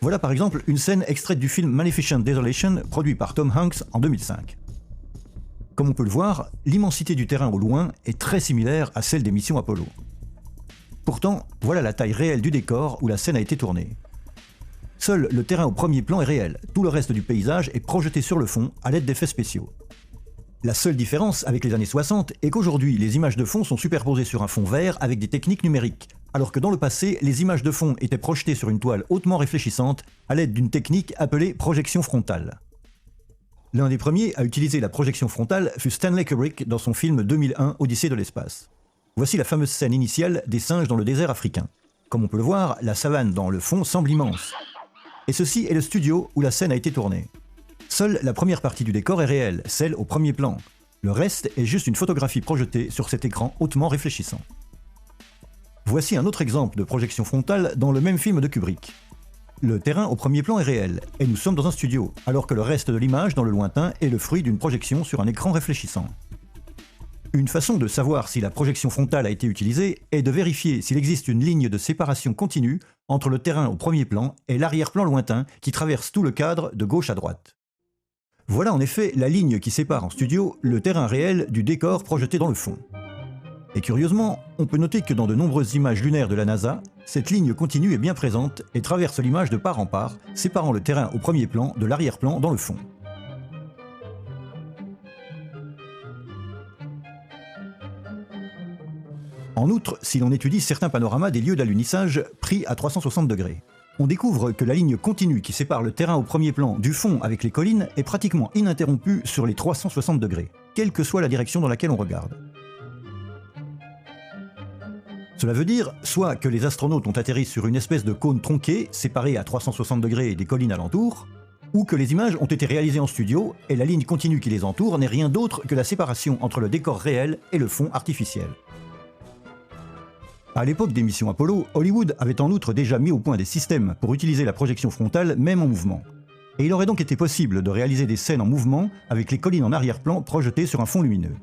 Voilà par exemple une scène extraite du film Maleficent Desolation, produit par Tom Hanks en 2005. Comme on peut le voir, l'immensité du terrain au loin est très similaire à celle des missions Apollo. Pourtant, voilà la taille réelle du décor où la scène a été tournée. Seul le terrain au premier plan est réel, tout le reste du paysage est projeté sur le fond à l'aide d'effets spéciaux. La seule différence avec les années 60 est qu'aujourd'hui, les images de fond sont superposées sur un fond vert avec des techniques numériques, alors que dans le passé, les images de fond étaient projetées sur une toile hautement réfléchissante à l'aide d'une technique appelée projection frontale. L'un des premiers à utiliser la projection frontale fut Stanley Kubrick dans son film 2001 Odyssée de l'espace. Voici la fameuse scène initiale des singes dans le désert africain. Comme on peut le voir, la savane dans le fond semble immense. Et ceci est le studio où la scène a été tournée. Seule la première partie du décor est réelle, celle au premier plan. Le reste est juste une photographie projetée sur cet écran hautement réfléchissant. Voici un autre exemple de projection frontale dans le même film de Kubrick. Le terrain au premier plan est réel, et nous sommes dans un studio, alors que le reste de l'image dans le lointain est le fruit d'une projection sur un écran réfléchissant. Une façon de savoir si la projection frontale a été utilisée est de vérifier s'il existe une ligne de séparation continue entre le terrain au premier plan et l'arrière-plan lointain qui traverse tout le cadre de gauche à droite. Voilà en effet la ligne qui sépare en studio le terrain réel du décor projeté dans le fond. Et curieusement, on peut noter que dans de nombreuses images lunaires de la NASA, cette ligne continue est bien présente et traverse l'image de part en part, séparant le terrain au premier plan de l'arrière-plan dans le fond. En outre, si l'on étudie certains panoramas des lieux d'alunissage pris à 360 degrés, on découvre que la ligne continue qui sépare le terrain au premier plan du fond avec les collines est pratiquement ininterrompue sur les 360 degrés, quelle que soit la direction dans laquelle on regarde. Cela veut dire soit que les astronautes ont atterri sur une espèce de cône tronqué, séparé à 360 degrés des collines alentours, ou que les images ont été réalisées en studio et la ligne continue qui les entoure n'est rien d'autre que la séparation entre le décor réel et le fond artificiel. À l'époque des missions Apollo, Hollywood avait en outre déjà mis au point des systèmes pour utiliser la projection frontale même en mouvement. Et il aurait donc été possible de réaliser des scènes en mouvement avec les collines en arrière-plan projetées sur un fond lumineux.